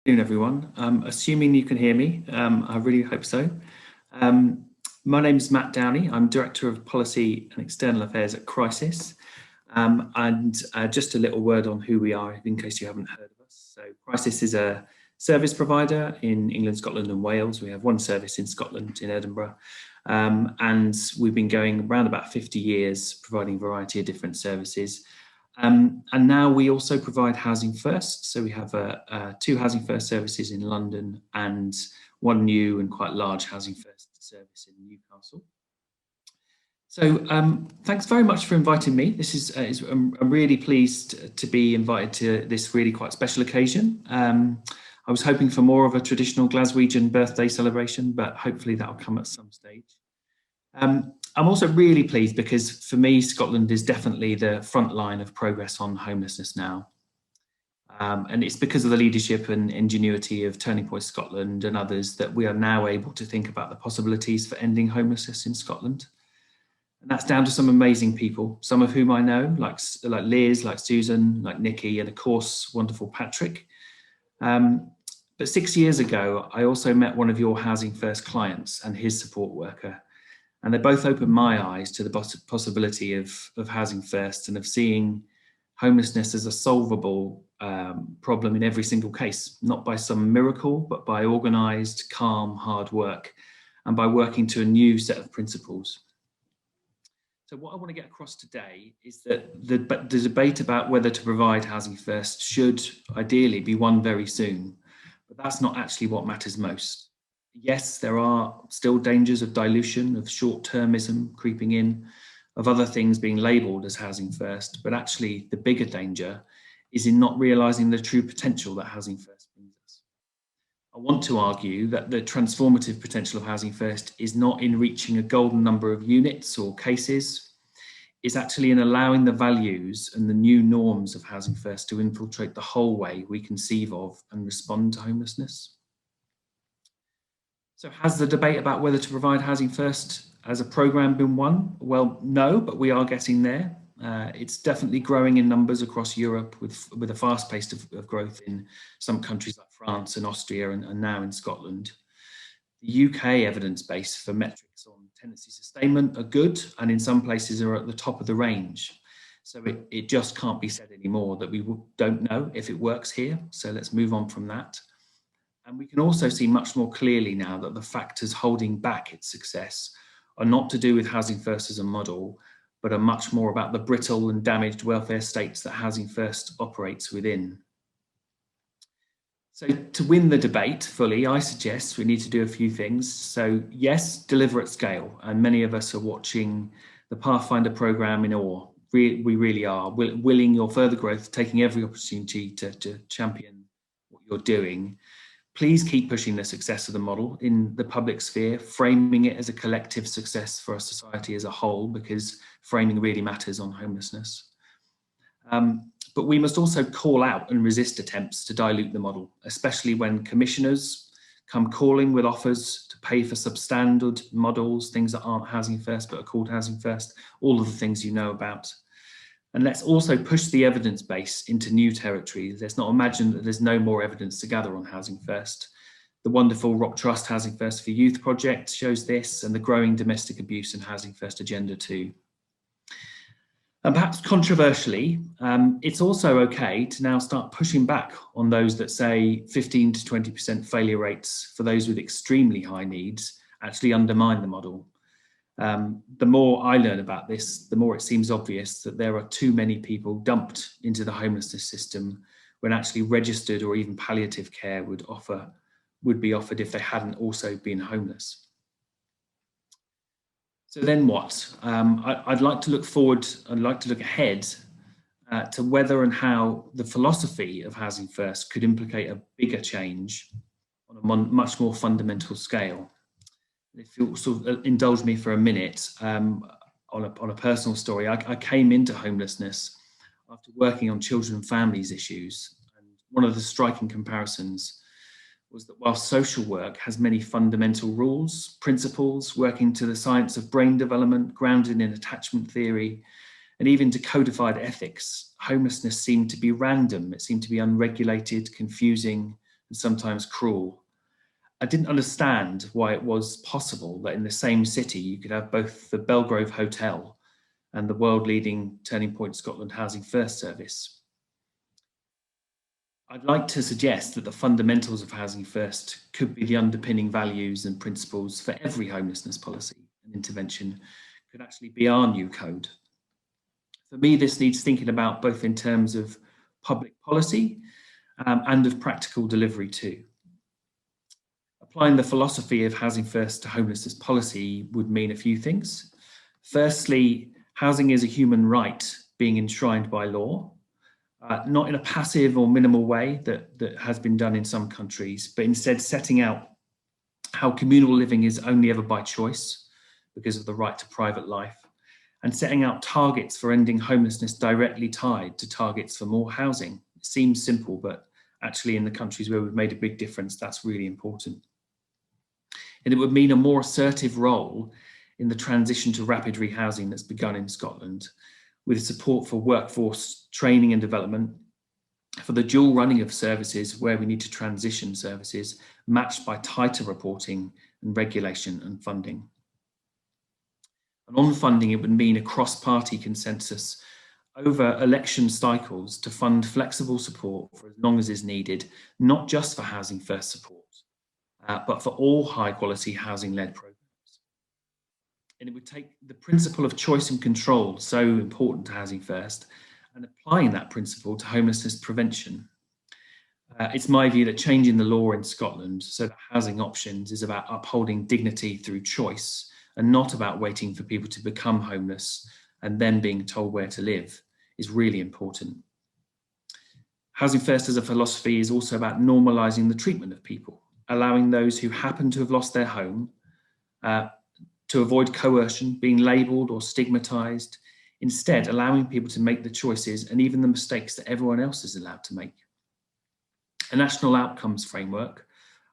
Good afternoon, everyone. Assuming you can hear me, I really hope so. My name is Matt Downie. I'm Director of Policy and External Affairs at Crisis. Just a little word on who we are in case you haven't heard of us. So Crisis is a service provider in England, Scotland and Wales. We have one service in Scotland, in Edinburgh. And we've been going around about 50 years, providing a variety of different services. And now we also provide Housing First. So we have two Housing First services in London and one new and quite large Housing First service in Newcastle. So thanks very much for inviting me. I'm really pleased to be invited to this really quite special occasion. I was hoping for more of a traditional Glaswegian birthday celebration, but hopefully that'll come at some stage. I'm also really pleased because for me, Scotland is definitely the front line of progress on homelessness now. And it's because of the leadership and ingenuity of Turning Point Scotland and others that we are now able to think about the possibilities for ending homelessness in Scotland. And that's down to some amazing people, some of whom I know, like Liz, like Susan, like Nikki, and of course, wonderful Patrick. But 6 years ago, I also met one of your Housing First clients and his support worker. And they both opened my eyes to the possibility of Housing First and of seeing homelessness as a solvable problem in every single case, not by some miracle, but by organised, calm, hard work, and by working to a new set of principles. So what I want to get across today is that the debate about whether to provide Housing First should ideally be won very soon, but that's not actually what matters most. Yes, there are still dangers of dilution, of short-termism creeping in, of other things being labelled as Housing First, but actually the bigger danger is in not realising the true potential that Housing First brings us. I want to argue that the transformative potential of Housing First is not in reaching a golden number of units or cases, it's actually in allowing the values and the new norms of Housing First to infiltrate the whole way we conceive of and respond to homelessness. So has the debate about whether to provide Housing First as a programme been won? Well, no, but we are getting there. It's definitely growing in numbers across Europe with a fast pace of growth in some countries like France and Austria and now in Scotland. The UK evidence base for metrics on tenancy sustainment are good and in some places are at the top of the range. So it just can't be said anymore that we don't know if it works here. So let's move on from that. And we can also see much more clearly now that the factors holding back its success are not to do with Housing First as a model, but are much more about the brittle and damaged welfare states that Housing First operates within. So to win the debate fully, I suggest we need to do a few things. So yes, deliver at scale. And many of us are watching the Pathfinder programme in awe. We really are, willing your further growth, taking every opportunity to champion what you're doing. Please keep pushing the success of the model in the public sphere, framing it as a collective success for our society as a whole, because framing really matters on homelessness. But we must also call out and resist attempts to dilute the model, especially when commissioners come calling with offers to pay for substandard models, things that aren't Housing First but are called Housing First, all of the things you know about. And let's also push the evidence base into new territory. Let's not imagine that there's no more evidence to gather on Housing First. The wonderful Rock Trust Housing First for Youth project shows this, and the growing domestic abuse and Housing First agenda too. And perhaps controversially, it's also okay to now start pushing back on those that say 15 to 20% failure rates for those with extremely high needs actually undermine the model. The more I learn about this, the more it seems obvious that there are too many people dumped into the homelessness system when actually registered or even palliative care would be offered if they hadn't also been homeless. So then what? I'd like to look forward, I'd like to look ahead to whether and how the philosophy of Housing First could implicate a bigger change on a much more fundamental scale. If you'll sort of indulge me for a minute on a personal story, I came into homelessness after working on children and families issues. And one of the striking comparisons was that while social work has many fundamental rules, principles, working to the science of brain development, grounded in attachment theory, and even to codified ethics, homelessness seemed to be random. It seemed to be unregulated, confusing, and sometimes cruel. I didn't understand why it was possible that in the same city you could have both the Belgrove Hotel and the world-leading Turning Point Scotland Housing First service. I'd like to suggest that the fundamentals of Housing First could be the underpinning values and principles for every homelessness policy and intervention could actually be our new code. For me, this needs thinking about both in terms of public policy and of practical delivery too. Applying the philosophy of Housing First to homelessness policy would mean a few things. Firstly, housing is a human right being enshrined by law. Not in a passive or minimal way that has been done in some countries, but instead setting out how communal living is only ever by choice because of the right to private life, and setting out targets for ending homelessness directly tied to targets for more housing. It seems simple, but actually in the countries where we've made a big difference, that's really important. And it would mean a more assertive role in the transition to rapid rehousing that's begun in Scotland, with support for workforce training and development, for the dual running of services where we need to transition services, matched by tighter reporting and regulation and funding. And on funding, it would mean a cross-party consensus over election cycles to fund flexible support for as long as is needed, not just for Housing First support, but for all high-quality housing-led programs. And it would take the principle of choice and control, so important to Housing First, and applying that principle to homelessness prevention. It's my view that changing the law in Scotland so that housing options is about upholding dignity through choice and not about waiting for people to become homeless and then being told where to live is really important. Housing First as a philosophy is also about normalising the treatment of people, allowing those who happen to have lost their home to avoid coercion, being labelled or stigmatised, instead allowing people to make the choices and even the mistakes that everyone else is allowed to make. A national outcomes framework,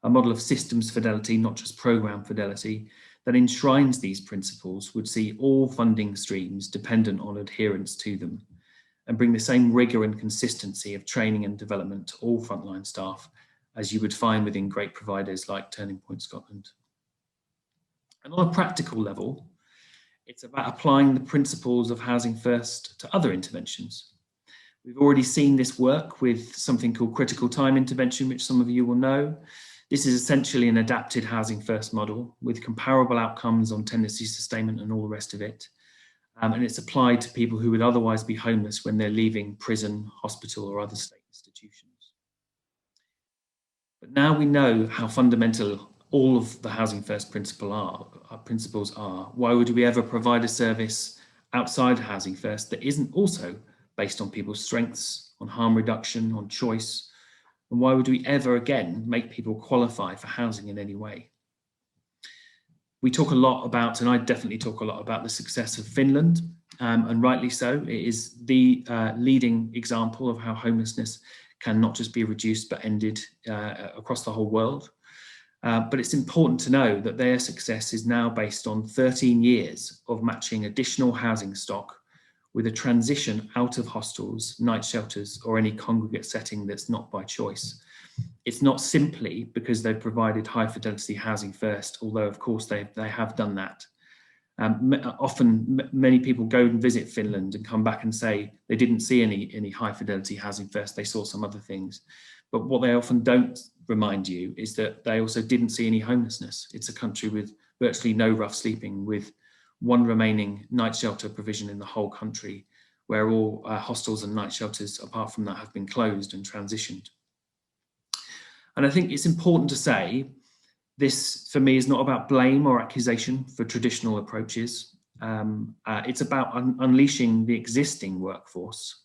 a model of systems fidelity, not just programme fidelity, that enshrines these principles would see all funding streams dependent on adherence to them and bring the same rigour and consistency of training and development to all frontline staff as you would find within great providers like Turning Point Scotland. And on a practical level, it's about applying the principles of Housing First to other interventions. We've already seen this work with something called critical time intervention, which some of you will know. This is essentially an adapted Housing First model with comparable outcomes on tenancy sustainment and all the rest of it. And it's applied to people who would otherwise be homeless when they're leaving prison, hospital, or other state institutions. But now we know how fundamental all of the Housing First principles are. Why would we ever provide a service outside Housing First that isn't also based on people's strengths, on harm reduction, on choice? And why would we ever again make people qualify for housing in any way? We talk a lot about, and I definitely talk a lot about, the success of Finland, and rightly so. It is the leading example of how homelessness can not just be reduced but ended across the whole world. But it's important to know that their success is now based on 13 years of matching additional housing stock with a transition out of hostels, night shelters, or any congregate setting that's not by choice. It's not simply because they've provided high fidelity housing first, although of course they have done that. Often many people go and visit Finland and come back and say they didn't see any high fidelity housing first, they saw some other things. But what they often don't remind you is that they also didn't see any homelessness. It's a country with virtually no rough sleeping, with one remaining night shelter provision in the whole country, where all hostels and night shelters apart from that have been closed and transitioned. And I think it's important to say this, for me, is not about blame or accusation for traditional approaches. It's about unleashing the existing workforce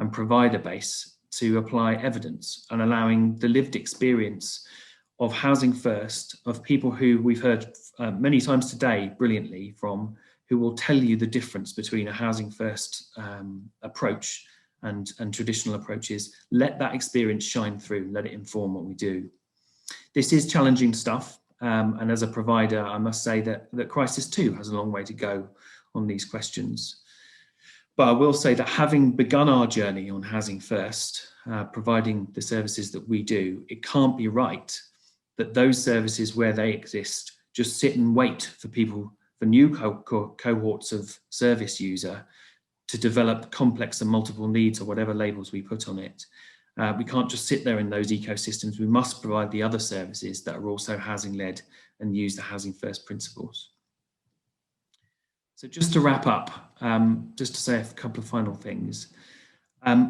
and provider base to apply evidence and allowing the lived experience of Housing First, of people who we've heard many times today brilliantly from, who will tell you the difference between a Housing First approach and traditional approaches. Let that experience shine through, let it inform what we do. This is challenging stuff, and as a provider, I must say that Crisis 2 has a long way to go on these questions. But I will say that having begun our journey on Housing First, providing the services that we do, it can't be right that those services where they exist just sit and wait for people, for new cohorts of service user to develop complex and multiple needs, or whatever labels we put on it. We can't just sit there in those ecosystems. We must provide the other services that are also housing led and use the housing first principles. So just to wrap up, just to say a couple of final things.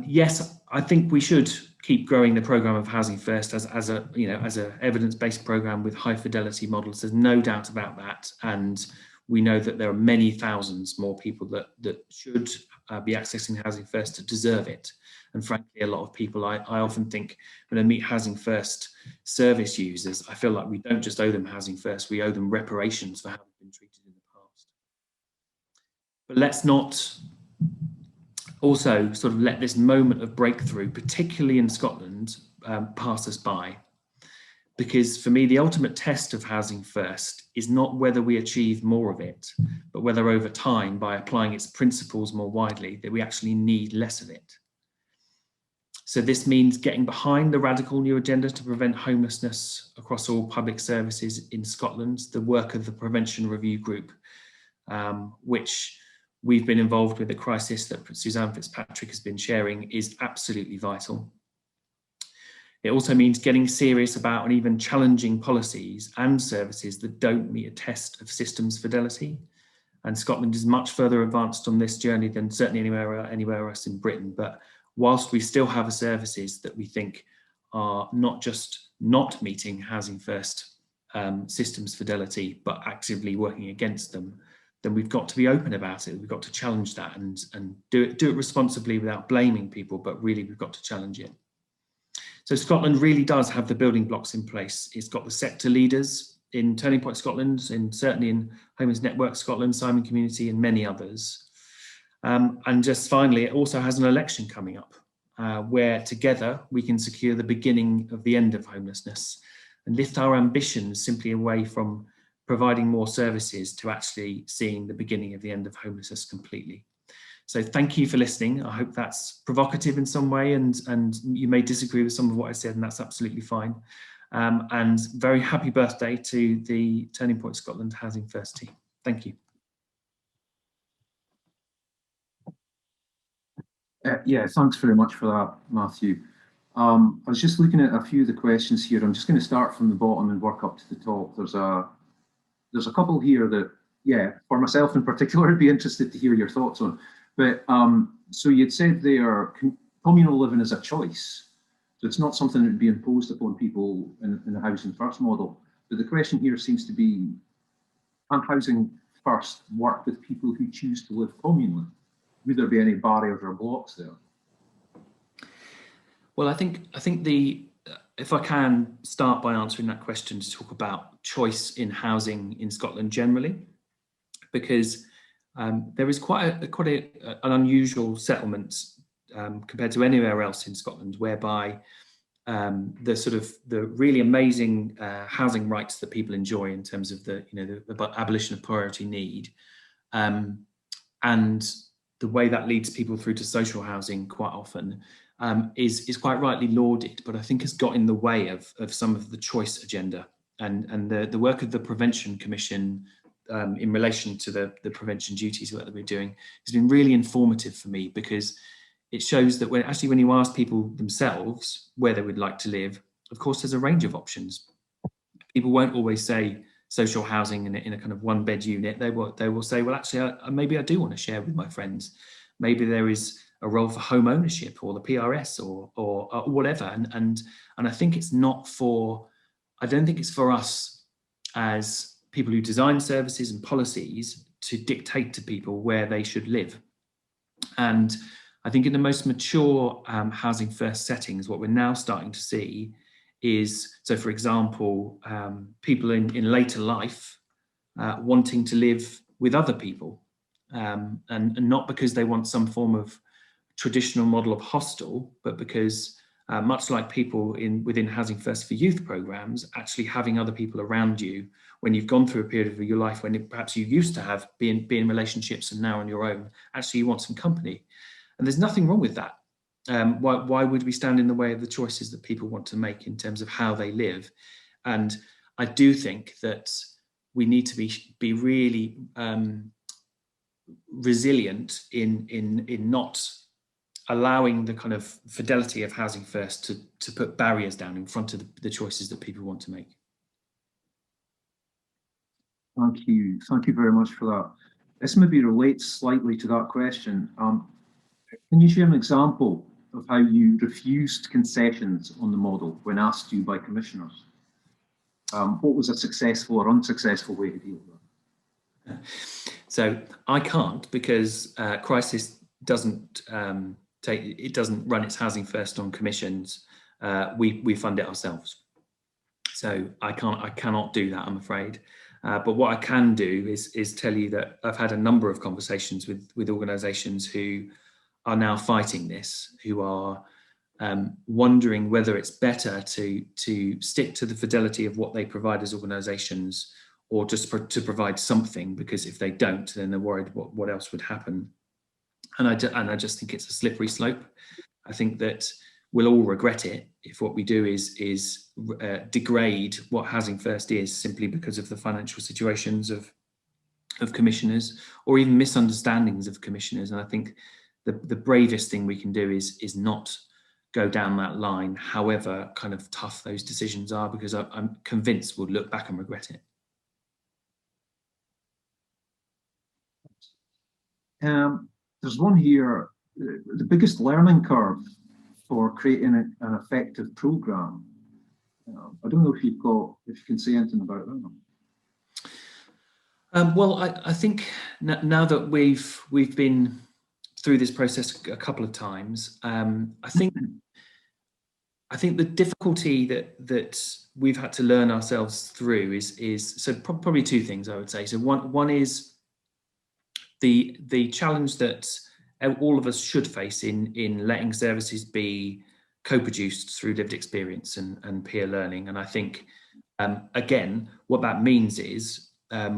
Yes, I think we should keep growing the program of Housing First as a evidence-based program with high fidelity models. There's no doubt about that, and we know that there are many thousands more people that should be accessing Housing First to deserve it. And frankly, a lot of people, I often think when I meet Housing First service users, I feel like we don't just owe them Housing First, we owe them reparations for how they've been treated in the past. But let's not also sort of let this moment of breakthrough, particularly in Scotland, pass us by. Because for me, the ultimate test of Housing First is not whether we achieve more of it, but whether over time, by applying its principles more widely, that we actually need less of it. So this means getting behind the radical new agenda to prevent homelessness across all public services in Scotland. The work of the Prevention Review Group, which we've been involved with, the crisis that Suzanne Fitzpatrick has been sharing, is absolutely vital. It also means getting serious about and even challenging policies and services that don't meet a test of systems fidelity. And Scotland is much further advanced on this journey than certainly anywhere else in Britain. But whilst we still have services that we think are not just not meeting Housing First systems fidelity, but actively working against them, then we've got to be open about it. We've got to challenge that and do it responsibly without blaming people, but really we've got to challenge it. So Scotland really does have the building blocks in place. It's got the sector leaders in Turning Point Scotland, and certainly in Homeless Network Scotland, Simon Community, and many others. And just finally, it also has an election coming up where together we can secure the beginning of the end of homelessness and lift our ambitions simply away from providing more services to actually seeing the beginning of the end of homelessness completely. So thank you for listening. I hope that's provocative in some way, and you may disagree with some of what I said, and that's absolutely fine. And very happy birthday to the Turning Point Scotland Housing First team. Thank you. Yeah, thanks very much for that, Matthew. I was just looking at a few of the questions here. I'm just going to start from the bottom and work up to the top. There's a couple here that, yeah, for myself in particular, I'd be interested to hear your thoughts on. But so you'd said there, communal living is a choice. So it's not something that would be imposed upon people in the Housing First model. But the question here seems to be, can Housing First work with people who choose to live communally? Would there be any barriers or blocks there? Well, I think if I can start by answering that question, to talk about choice in housing in Scotland generally, because there is quite an unusual settlement compared to anywhere else in Scotland, whereby the really amazing housing rights that people enjoy in terms of the abolition of priority need, and the way that leads people through to social housing quite often is quite rightly lauded, but I think has got in the way of some of the choice agenda and the work of the Prevention Commission in relation to the prevention duties work that we're doing has been really informative for me, because it shows that when you ask people themselves where they would like to live, of course there's a range of options. People won't always say social housing in a kind of one bed unit. They will say, well, actually, maybe I do want to share with my friends. Maybe there is a role for home ownership or the PRS or whatever. And I think it's not for, I don't think it's for us as people who design services and policies to dictate to people where they should live. And I think in the most mature Housing First settings, what we're now starting to see is, so for example, people in later life wanting to live with other people, and not because they want some form of traditional model of hostel, but because much like people within Housing First for Youth programs, actually having other people around you when you've gone through a period of your life when perhaps you used to be in relationships and now on your own, actually you want some company. And there's nothing wrong with that. Why would we stand in the way of the choices that people want to make in terms of how they live? And I do think that we need to be really resilient in not allowing the kind of fidelity of Housing First to put barriers down in front of the choices that people want to make. Thank you very much for that. This maybe relates slightly to that question. Can you share an example of how you refused concessions on the model when asked to by commissioners? What was a successful or unsuccessful way to deal with that? So I can't, because Crisis doesn't doesn't run its Housing First on commissions. We fund it ourselves. So I cannot do that, I'm afraid. But what I can do is tell you that I've had a number of conversations with organisations who are now fighting this, who are wondering whether it's better to stick to the fidelity of what they provide as organisations, or just to provide something, because if they don't, then they're worried what else would happen. And I just think it's a slippery slope. I think that we'll all regret it if what we do is degrade what Housing First is, simply because of the financial situations of commissioners, or even misunderstandings of commissioners. And I think the bravest thing we can do is not go down that line, however kind of tough those decisions are, because I'm convinced we'll look back and regret it. There's one here, the biggest learning curve for creating an effective programme. I don't know if you can say anything about that. Well, I think now that we've been through this process a couple of times, I think the difficulty that we've had to learn ourselves through is so probably two things, I would say. So one is the challenge that all of us should face in letting services be co-produced through lived experience and peer learning. And I think, again, what that means is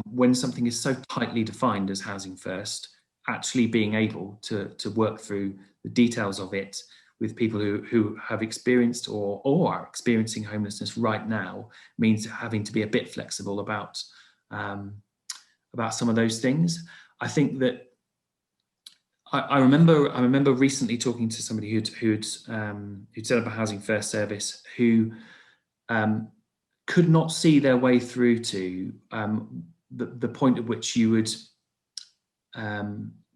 when something is so tightly defined as Housing First, actually being able to work through the details of it with people who have experienced or are experiencing homelessness right now means having to be a bit flexible about some of those things. I think that I remember recently talking to somebody who'd set up a Housing First service who could not see their way through to the point at which you would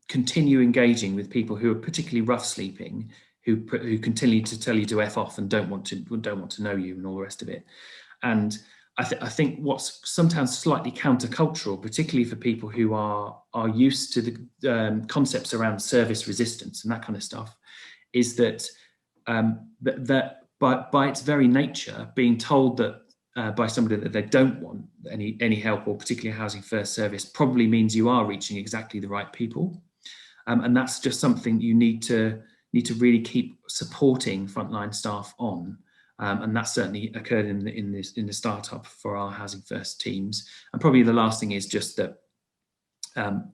continue engaging with people who are particularly rough sleeping, who continue to tell you to F off and don't want to know you and all the rest of it. And I think what's sometimes slightly countercultural, particularly for people who are used to the concepts around service resistance and that kind of stuff, is that that by its very nature, being told that by somebody that they don't want any help, or particularly a Housing First service, probably means you are reaching exactly the right people, and that's just something you need to really keep supporting frontline staff on. And that certainly occurred in the startup for our Housing First teams. And probably the last thing is just that,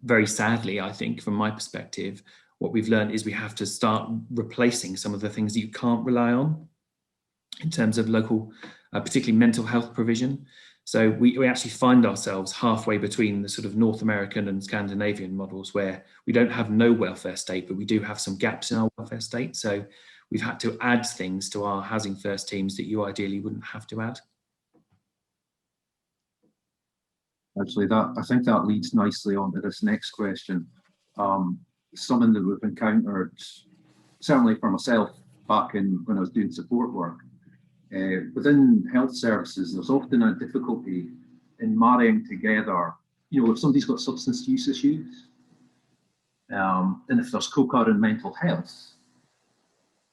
very sadly, I think from my perspective, what we've learned is we have to start replacing some of the things that you can't rely on in terms of local, particularly mental health provision. So we actually find ourselves halfway between the sort of North American and Scandinavian models, where we don't have no welfare state, but we do have some gaps in our welfare state. So we've had to add things to our Housing First teams that you ideally wouldn't have to add. Actually, I think that leads nicely on to this next question. Something that we've encountered, certainly for myself, back when I was doing support work. Within health services, there's often a difficulty in marrying together, if somebody's got substance use issues, and if there's co-current mental health,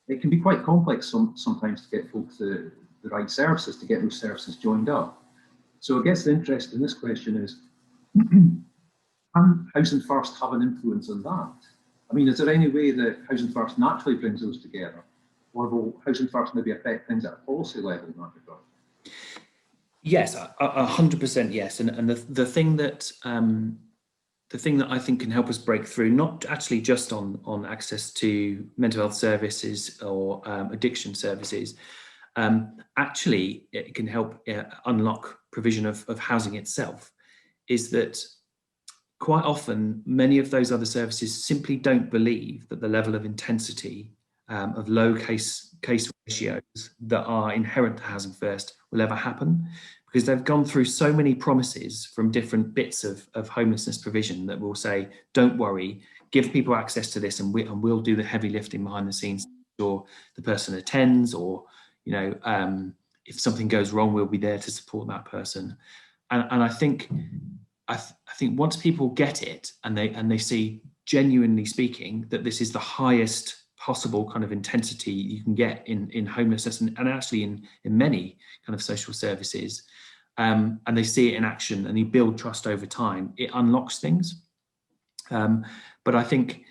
it can be quite complex sometimes to get folks the right services, to get those services joined up. So I guess the interest in this question is, can Housing First have an influence on that? I mean, is there any way that Housing First naturally brings those together? Or will Housing First maybe affect things at a policy level in that regard? Yes, 100% yes. And the thing that the thing that I think can help us break through, not actually just on access to mental health services or addiction services, actually it can help unlock provision of housing itself, is that quite often many of those other services simply don't believe that the level of intensity of low case ratios that are inherent to Housing First will ever happen, because they've gone through so many promises from different bits of homelessness provision that will say, don't worry, give people access to this, and we'll do the heavy lifting behind the scenes, or the person attends, or if something goes wrong, we'll be there to support that person. And I think once people get it and they see, genuinely speaking, that this is the highest possible kind of intensity you can get in homelessness and actually in many kind of social services, and they see it in action and you build trust over time, it unlocks things. But I think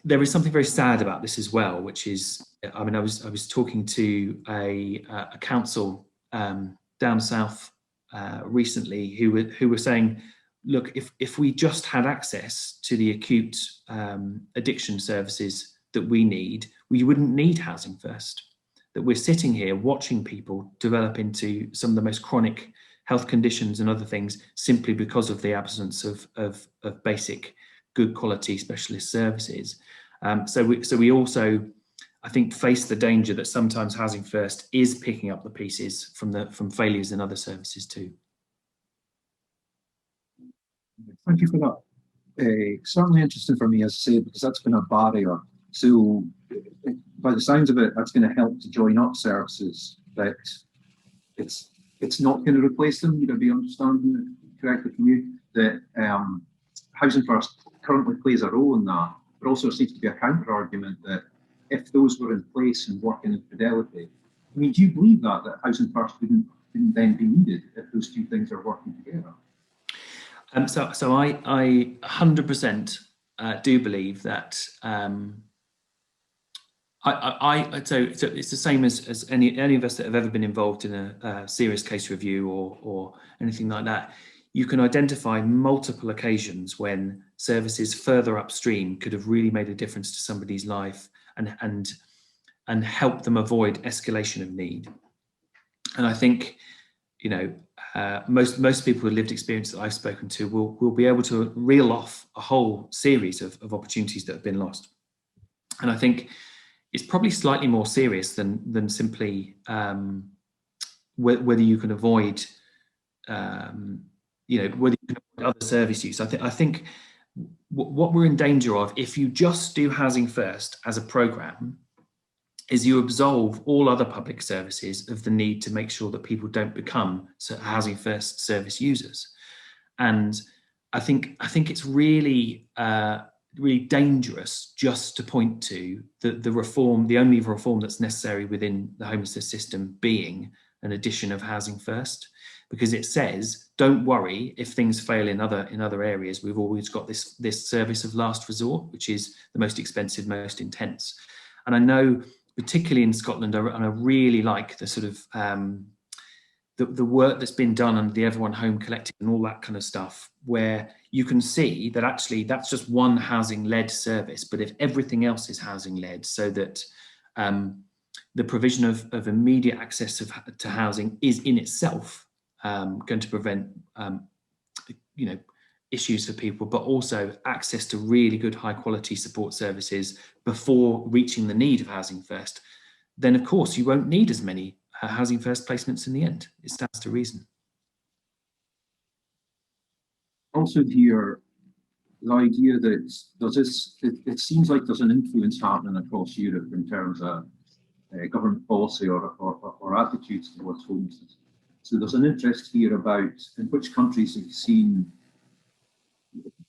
there is something very sad about this as well, which is, I mean, I was talking to a council down south recently who were saying, look, if we just had access to the acute addiction services that we need, we wouldn't need Housing First. That we're sitting here watching people develop into some of the most chronic health conditions and other things simply because of the absence of basic good quality specialist services. So we also, I think, face the danger that sometimes Housing First is picking up the pieces from failures in other services too. Thank you for that. Certainly interesting for me, as I say, because that's been a barrier. So by the sounds of it, that's going to help to join up services, but it's not going to replace them. Would I be understanding it correctly from you? That Housing First currently plays a role in that, but also seems to be a counter argument that if those were in place and working in fidelity, I mean, do you believe that Housing First wouldn't then be needed if those two things are working together? So I 100% do believe that. So it's the same as any of us that have ever been involved in a serious case review or anything like that. You can identify multiple occasions when services further upstream could have really made a difference to somebody's life and help them avoid escalation of need. And I think, most people with lived experience that I've spoken to will be able to reel off a whole series of opportunities that have been lost. And I think it's probably slightly more serious than simply whether you can avoid, whether you can avoid other service use. I think what we're in danger of, if you just do Housing First as a programme, is you absolve all other public services of the need to make sure that people don't become Housing First service users. And I think it's really really dangerous just to point to the only reform that's necessary within the homelessness system being an addition of Housing First, because it says, don't worry if things fail in other areas. We've always got this service of last resort, which is the most expensive, most intense. And I know, particularly in Scotland, and I really like the sort of the work that's been done under the Everyone Home Collective and all that kind of stuff, where you can see that actually that's just one housing-led service, but if everything else is housing-led, so that the provision of immediate access to housing is in itself going to prevent issues for people, but also access to really good high-quality support services before reaching the need of Housing First, then of course you won't need as many Housing First placements in the end. It stands to reason. Also here, the idea that it seems like there's an influence happening across Europe in terms of government policy or attitudes towards homelessness. So there's an interest here about in which countries have you seen,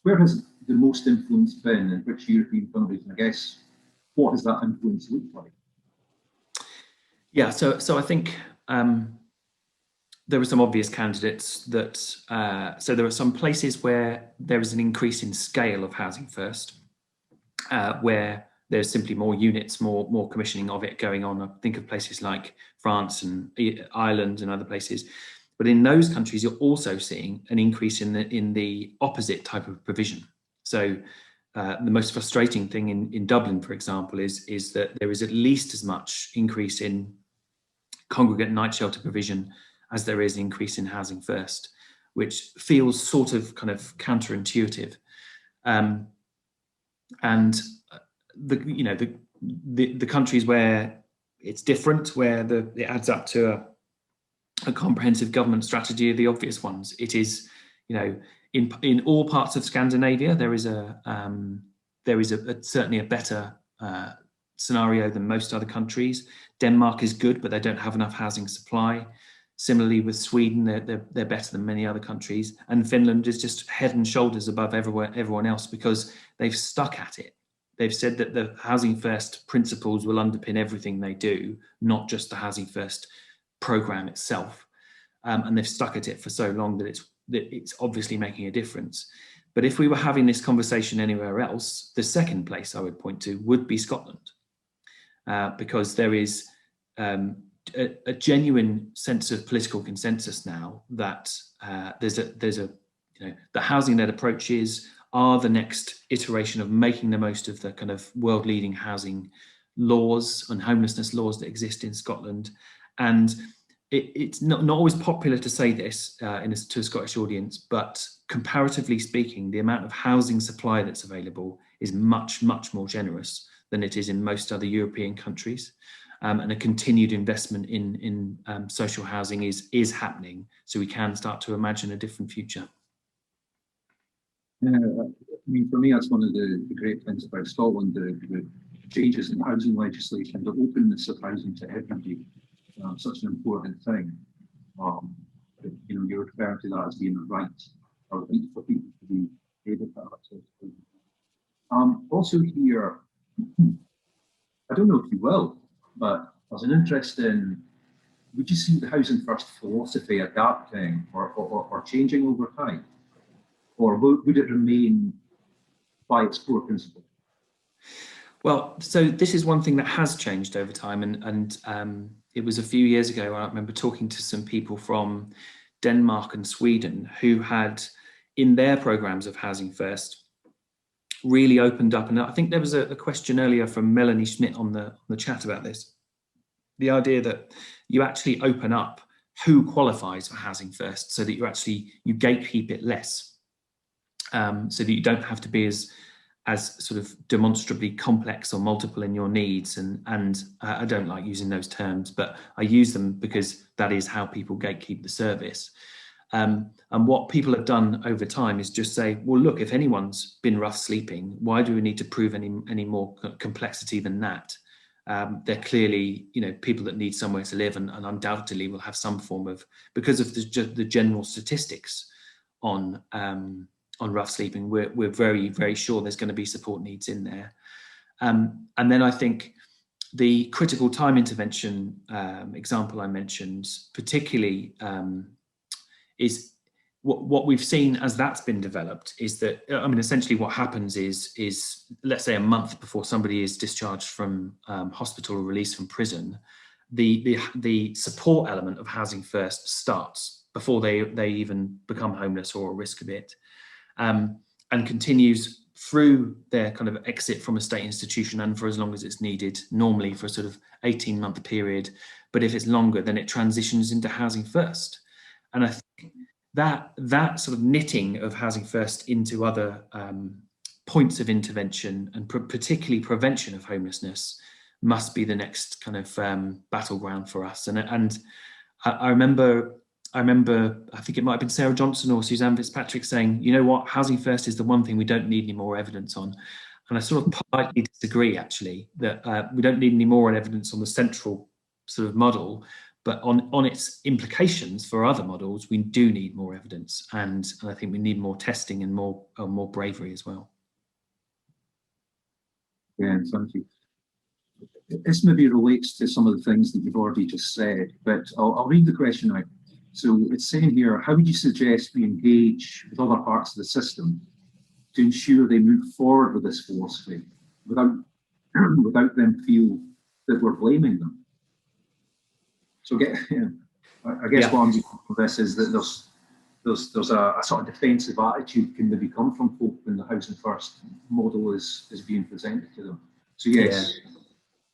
where has the most influence been, in which European countries, and I guess, what does that influence look like? Yeah, so I think there are some obvious candidates that, so there are some places where there is an increase in scale of Housing First, where there's simply more units, more commissioning of it going on. I think of places like France and Ireland and other places. But in those countries, you're also seeing an increase in the opposite type of provision. So the most frustrating thing in Dublin, for example, is that there is at least as much increase in congregate night shelter provision as there is an increase in Housing First, which feels sort of kind of counterintuitive. And the countries where it's different, where it adds up to a comprehensive government strategy, are the obvious ones. It is, in all parts of Scandinavia, there is certainly a better scenario than most other countries. Denmark is good, but they don't have enough housing supply. Similarly with Sweden, they're better than many other countries. And Finland is just head and shoulders above everyone else because they've stuck at it. They've said that the Housing First principles will underpin everything they do, not just the Housing First programme itself. And they've stuck at it for so long that it's obviously making a difference. But if we were having this conversation anywhere else, the second place I would point to would be Scotland, because there is a genuine sense of political consensus now that the housing-led approaches are the next iteration of making the most of the kind of world-leading housing laws and homelessness laws that exist in Scotland. And it's not always popular to say this to a Scottish audience, but comparatively speaking, the amount of housing supply that's available is much, much more generous than it is in most other European countries. And a continued investment in social housing is happening, so we can start to imagine a different future. I mean, for me, that's one of the great things about Scotland, the changes in housing legislation, the openness of housing to everybody, such an important thing. You're referring to that as being a right, or right for people to be able to have access to. Also here, I don't know if you will, but there's an interest in, would you see the Housing First philosophy adapting or changing over time? Or would it remain by its core principle? Well, so this is one thing that has changed over time, and it was a few years ago. I remember talking to some people from Denmark and Sweden who had, in their programs of Housing First, really opened up. And I think there was a question earlier from Melanie Schmidt on the chat about this. The idea that you actually open up who qualifies for Housing First, so that you gatekeep it less. So that you don't have to be as sort of demonstrably complex or multiple in your needs. And I don't like using those terms, but I use them because that is how people gatekeep the service. And what people have done over time is just say, well, look, if anyone's been rough sleeping, why do we need to prove any more complexity than that? They're clearly, people that need somewhere to live and undoubtedly will have some form of, because of the general statistics on rough sleeping, we're very, very sure there's going to be support needs in there. And then I think the critical time intervention example I mentioned, particularly, is what we've seen as that's been developed is that, essentially what happens is let's say a month before somebody is discharged from hospital or released from prison, the support element of Housing First starts before they even become homeless or at risk of it. And continues through their kind of exit from a state institution and for as long as it's needed, normally for a sort of 18-month period. But if it's longer, then it transitions into Housing First. And I think that sort of knitting of Housing First into other points of intervention and particularly prevention of homelessness must be the next kind of battleground for us. And I remember, I think it might have been Sarah Johnson or Suzanne Fitzpatrick saying, you know what, Housing First is the one thing we don't need any more evidence on. And I sort of politely disagree, actually, that we don't need any more evidence on the central sort of model, but on its implications for other models, we do need more evidence. And I think we need more testing and more bravery as well. Yeah, thank you. This maybe relates to some of the things that you've already just said, but I'll read the question out. So it's saying here, how would you suggest we engage with other parts of the system to ensure they move forward with this philosophy without them feel that we're blaming them? So I guess what I'm getting from this is that there's a sort of defensive attitude can maybe come from folk when the housing first model is being presented to them. So yes.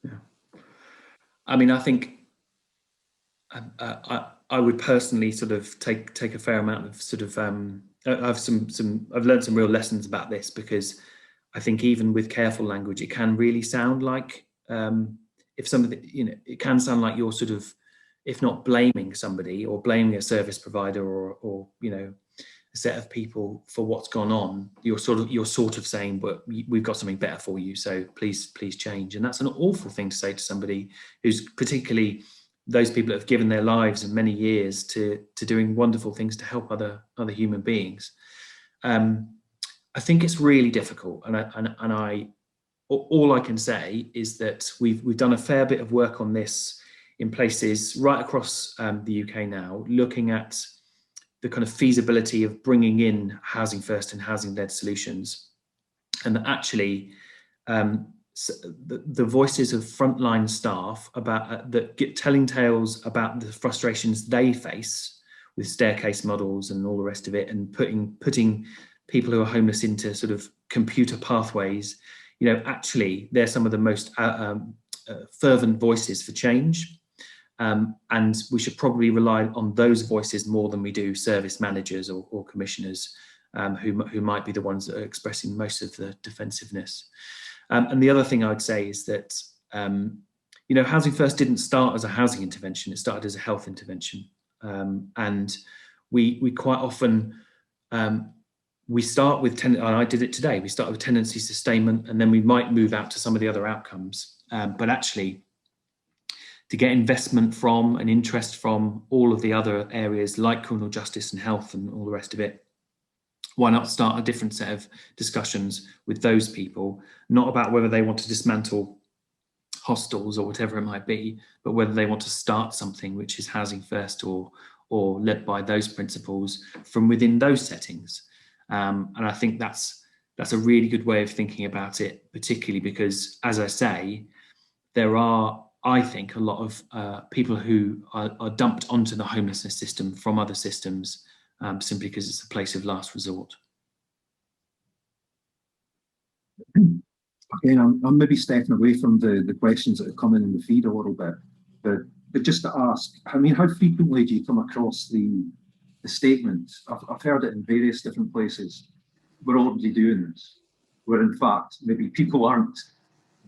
Yeah. I mean, I think I would personally sort of take a fair amount of sort of I've learned some real lessons about this, because I think even with careful language, it can really sound like if somebody, it can sound like you're sort of, if not blaming somebody or blaming a service provider or a set of people for what's gone on, you're sort of saying, but we've got something better for you, so please change. And that's an awful thing to say to somebody who's, particularly those people that have given their lives and many years to doing wonderful things to help other human beings. I think it's really difficult, and all I can say is that we've done a fair bit of work on this in places right across the UK now, looking at the kind of feasibility of bringing in housing first and housing led solutions, and that actually the voices of frontline staff about telling tales about the frustrations they face with staircase models and all the rest of it, and putting people who are homeless into sort of computer pathways. Actually, they're some of the most fervent voices for change. And we should probably rely on those voices more than we do service managers or commissioners, who might be the ones that are expressing most of the defensiveness. And the other thing I would say is that, Housing First didn't start as a housing intervention, it started as a health intervention. And we quite often, we start with, and I did it today, we start with tenancy sustainment, and then we might move out to some of the other outcomes. But actually, to get investment from and interest from all of the other areas like criminal justice and health and all the rest of it, why not start a different set of discussions with those people, not about whether they want to dismantle hostels or whatever it might be, but whether they want to start something which is housing first or led by those principles from within those settings. And I think that's a really good way of thinking about it, particularly because, as I say, there are, I think, a lot of people who are dumped onto the homelessness system from other systems simply because it's a place of last resort. Again, I'm maybe stepping away from the questions that have come in the feed a little bit, but just to ask, I mean, how frequently do you come across the statement? I've heard it in various different places. We're already doing this, where in fact maybe people aren't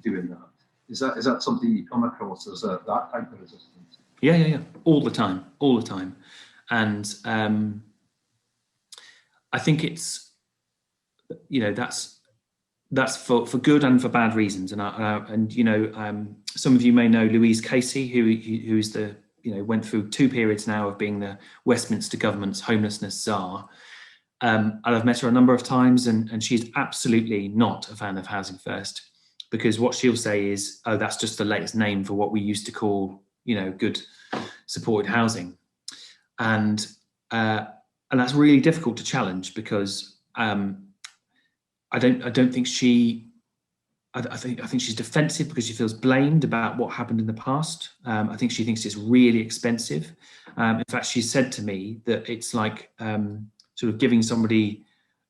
doing that. Is that something you come across as that type of resistance? Yeah. All the time. And I think it's, that's for good and for bad reasons. And some of you may know Louise Casey, who is the, went through 2 periods now of being the Westminster government's homelessness czar. And I've met her a number of times, and she's absolutely not a fan of Housing First, because what she'll say is, oh, that's just the latest name for what we used to call, good supported housing. And that's really difficult to challenge, because I don't think I think she's defensive because she feels blamed about what happened in the past. I think she thinks it's really expensive. In fact, she said to me that it's like sort of giving somebody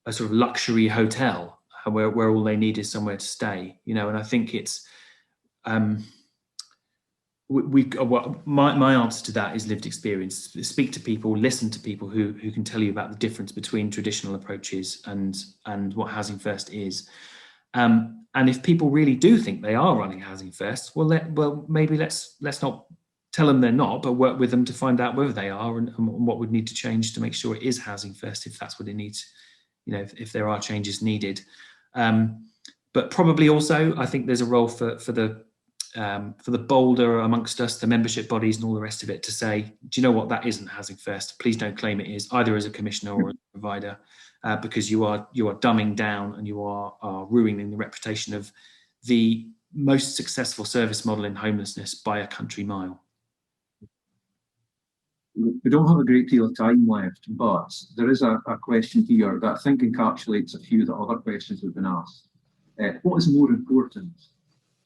a sort of luxury hotel where all they need is somewhere to stay, and I think it's my answer to that is lived experience. Speak to people, listen to people who can tell you about the difference between traditional approaches and what Housing First is. And if people really do think they are running Housing First, well, maybe let's not tell them they're not, but work with them to find out whether they are and what would need to change to make sure it is Housing First, if that's what it needs, if there are changes needed. But probably also, I think there's a role for the bolder amongst us, the membership bodies and all the rest of it, to say, do you know what, that isn't Housing First. Please don't claim it is, either as a commissioner or as a provider, because you are dumbing down and you are ruining the reputation of the most successful service model in homelessness by a country mile. We don't have a great deal of time left, but there is a question here that I think encapsulates a few of the other questions we've been asked. What is more important?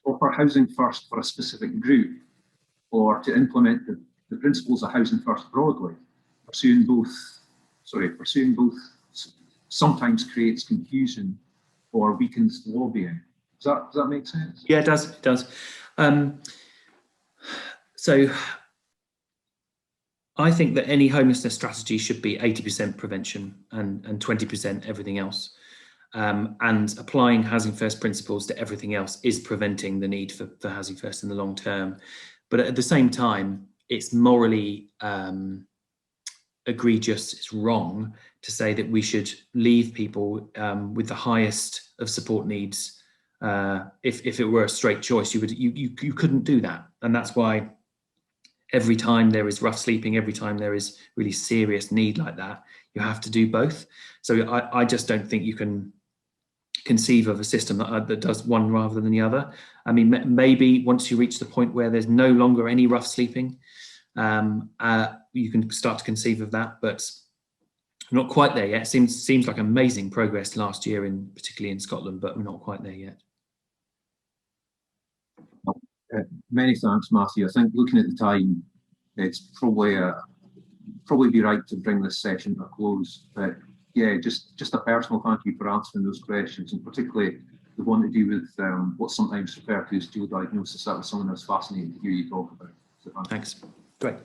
Offer housing first for a specific group, or to implement the the principles of housing first broadly, pursuing both sometimes creates confusion or weakens lobbying. Does that make sense? Yeah, it does. It does. So I think that any homelessness strategy should be 80% prevention and 20% everything else. And applying housing first principles to everything else is preventing the need for housing first in the long term. But at the same time, it's morally egregious, it's wrong to say that we should leave people with the highest of support needs. If it were a straight choice, you couldn't do that. And that's why every time there is rough sleeping, every time there is really serious need like that, you have to do both. So I just don't think you can conceive of a system that does one rather than the other. I mean, maybe once you reach the point where there's no longer any rough sleeping, you can start to conceive of that, but not quite there yet. It seems like amazing progress last year, particularly in Scotland, but we're not quite there yet. Many thanks, Matthew. I think looking at the time, it's probably be right to bring this session to a close. But yeah, just a personal thank you for answering those questions, and particularly the one to do with what's sometimes referred to as dual diagnosis. That was something that's fascinating to hear you talk about. So thanks. Great.